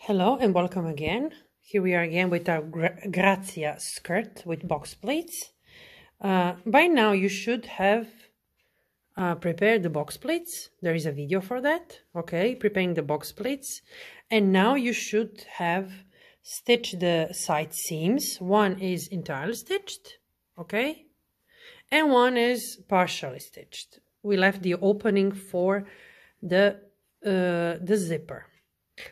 Hello and welcome again. Here we are again with our GRAZIA skirt with box pleats. By now you should have prepared the box pleats. There is a video for that, okay, preparing the box pleats. And now you should have stitched the side seams. One is entirely stitched, okay, and one is partially stitched. We left the opening for the zipper.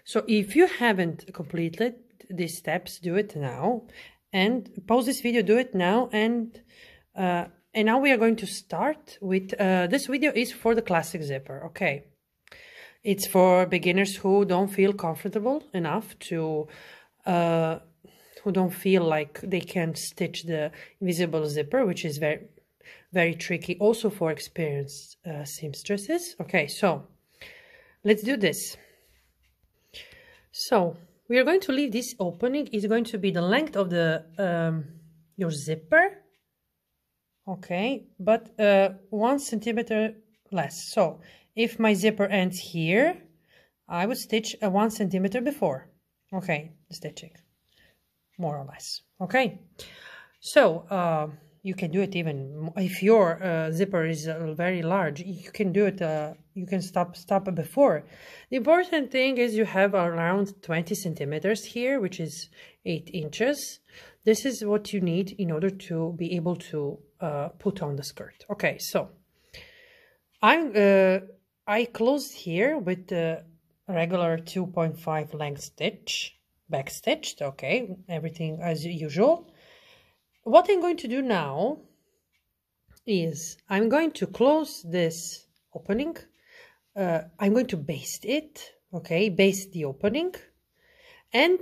So if you haven't completed these steps, do it now, and pause this video, do it now, and now we are going to start with, this video is for the classic zipper, okay? It's for beginners who don't feel comfortable enough to, who don't feel like they can stitch the invisible zipper, which is very, very tricky, also for experienced seamstresses. Okay, so let's do this. So we are going to leave this opening is going to be the length of the your zipper, okay, but 1 centimeter less. So if my zipper ends here, I would stitch 1 centimeter before, okay, the stitching, more or less, okay. So you can do it even if your zipper is very large. You can do it. You can stop before. The important thing is you have around 20 centimeters here, which is 8 inches. This is what you need in order to be able to put on the skirt. Okay, so I closed here with the regular 2.5 length stitch, back stitched. Okay, everything as usual. What I'm going to do now is I'm going to close this opening. I'm going to baste it, okay, baste the opening, and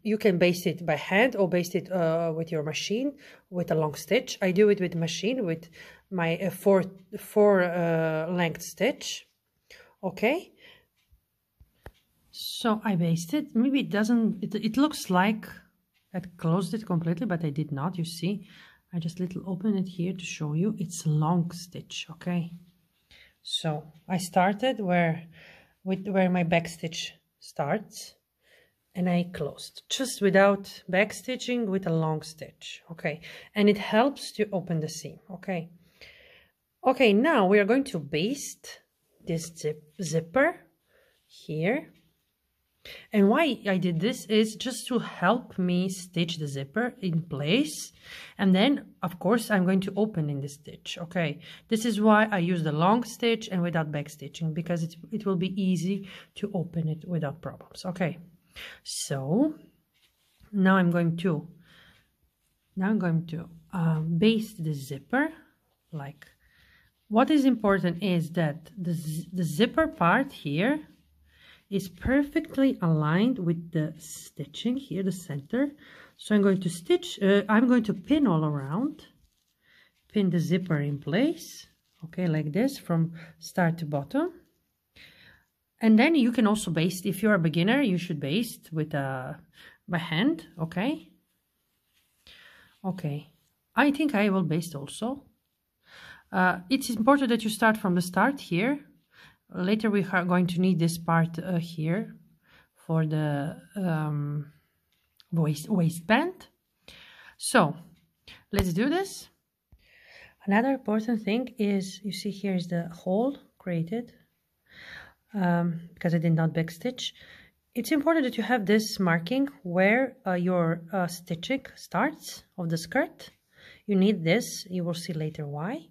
you can baste it by hand or baste it with your machine with a long stitch. I do it with machine with my four length stitch, okay. So I basted it. Maybe it doesn't, it looks like I closed it completely, but I did not, you see. I just little open it here to show you. It's a long stitch, okay. So I started where my back stitch starts, and I closed just without back stitching with a long stitch, okay. And it helps to open the seam, okay. Okay, now we are going to baste this zipper here. And why I did this is just to help me stitch the zipper in place, and then of course I'm going to open in the stitch, okay. This is why I use the long stitch and without back stitching, because it will be easy to open it without problems, okay. So now I'm going to baste the zipper. Like, what is important is that the zipper part here is perfectly aligned with the stitching here, the center. So I'm going to stitch, I'm going to pin all around, pin the zipper in place, okay, like this from start to bottom. And then you can also baste. If you're a beginner, you should baste with by hand, okay. Okay, I think I will baste also. It's important that you start from the start here. Later we are going to need this part here for the waistband. So let's do this. Another important thing is, you see here is the hole created because I did not back stitch. It's important that you have this marking where your stitching starts of the skirt. You need this. You will see later why.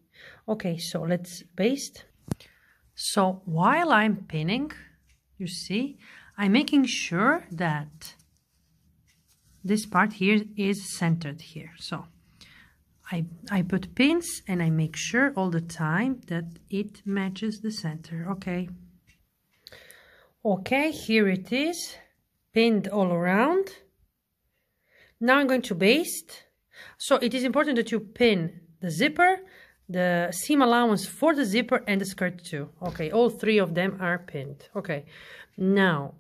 Okay, so let's baste. So while I'm pinning, you see, I'm making sure that this part here is centered here. So I put pins and I make sure all the time that it matches the center, okay. Okay, here it is, pinned all around. Now I'm going to baste. So it is important that you pin the zipper, the seam allowance for the zipper, and the skirt too. Okay, all 3 of them are pinned. Okay, now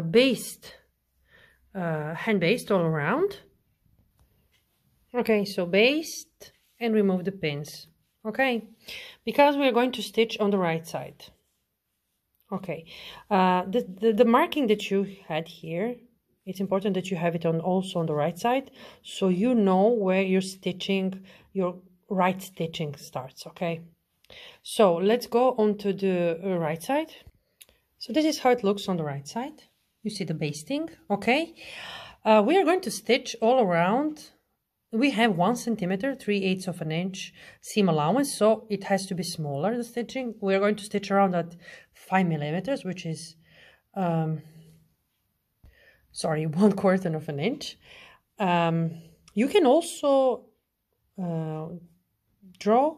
baste, hand baste all around. Okay, so baste and remove the pins. Okay, because we're going to stitch on the right side. Okay, the marking that you had here, it's important that you have it on also on the right side, so you know where your stitching, your right stitching starts. Okay, so let's go on to the right side. So this is how it looks on the right side. You see the basting. Okay, we are going to stitch all around. We have 1 centimeter, 3/8 of an inch seam allowance, so it has to be smaller, the stitching. We are going to stitch around at 5 millimeters, which is, sorry, 1/4 of an inch. You can also draw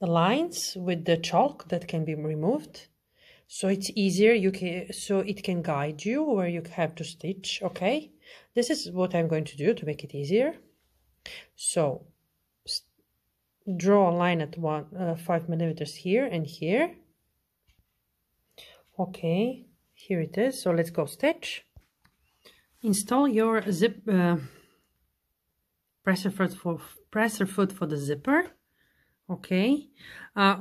the lines with the chalk that can be removed, so it's easier. So it can guide you where you have to stitch. Okay, this is what I'm going to do to make it easier. So draw a line at 5 millimeters here and here. Okay, here it is. So let's go stitch. Install your presser foot for the zipper. Okay,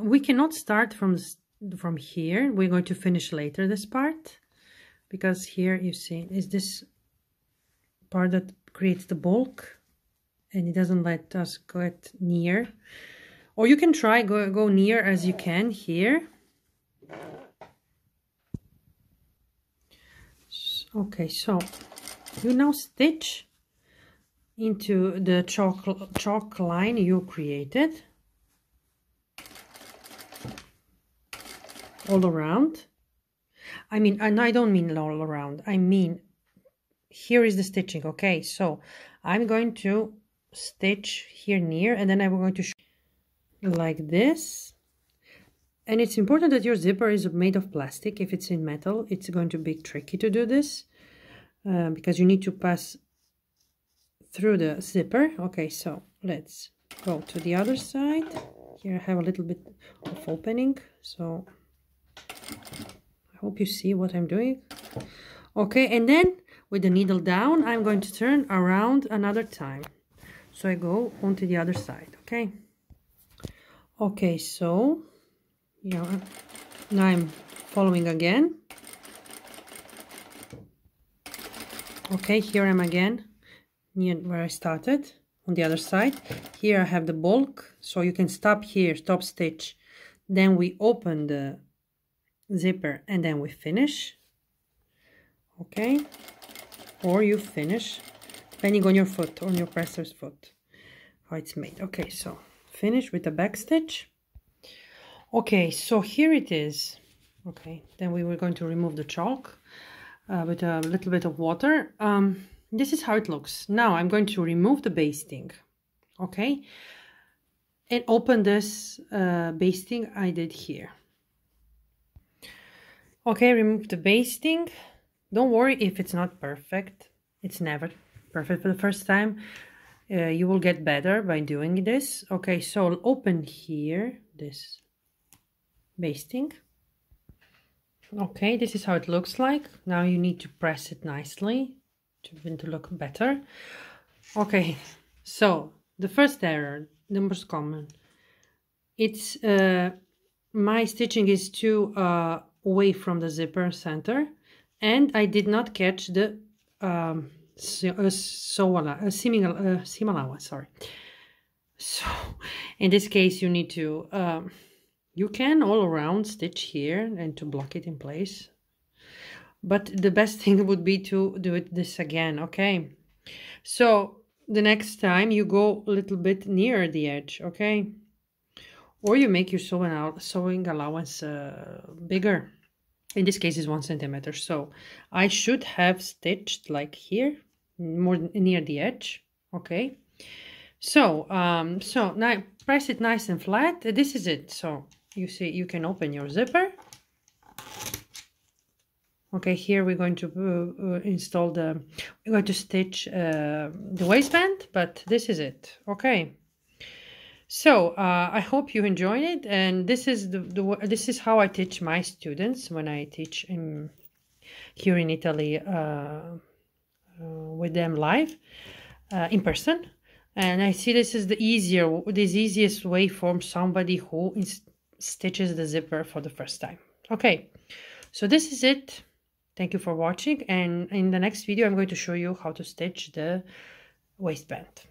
we cannot start from here. We're going to finish later this part, because here you see is this part that creates the bulk, and it doesn't let us get near. Or you can try go near as you can here. Okay, so you now stitch into the chalk line you created all around. I mean, and I don't mean all around, I mean here is the stitching. Okay, so I'm going to stitch here near, and then I'm going to like this. And it's important that your zipper is made of plastic. If it's in metal, it's going to be tricky to do this, because you need to pass through the zipper. Okay, so let's go to the other side. Here I have a little bit of opening, so I hope you see what I'm doing. Okay, and then with the needle down, I'm going to turn around another time. So I go onto the other side. Okay. Okay, so yeah, now I'm following again. Okay, here I'm again near where I started on the other side. Here I have the bulk, so you can stop here, stop stitch, then we open the zipper and then we finish. Okay, or you finish depending on your foot, on your presser's foot, how it's made. Okay, so finish with the back stitch. Okay, so here it is. Okay, then we were going to remove the chalk with a little bit of water. This is how it looks. Now I'm going to remove the basting. Okay, and open this basting I did here. Okay, remove the basting. Don't worry if it's not perfect. It's never perfect for the first time. You will get better by doing this. Okay, so open here this basting. Okay, this is how it looks like. Now you need to press it nicely to look better. Okay, so the first error, the most common, it's my stitching is too away from the zipper center, and I did not catch the seam allowance. Sorry. So in this case, you need to you can all around stitch here and to block it in place, but the best thing would be to do this again. Okay, so the next time you go a little bit nearer the edge. Okay, or you make your sewing allowance bigger. In this case is 1 centimeter, so I should have stitched like here, more near the edge. Okay, so so now press it nice and flat. This is it. So you see, you can open your zipper. Okay, here we're going to install we're going to stitch the waistband, but this is it. Okay, so I hope you enjoyed it, and this is this is how I teach my students when I teach here in Italy with them live in person. And I see this is the easiest way for somebody who stitches the zipper for the first time. Okay, So this is it. Thank you for watching, and in the next video I'm going to show you how to stitch the waistband.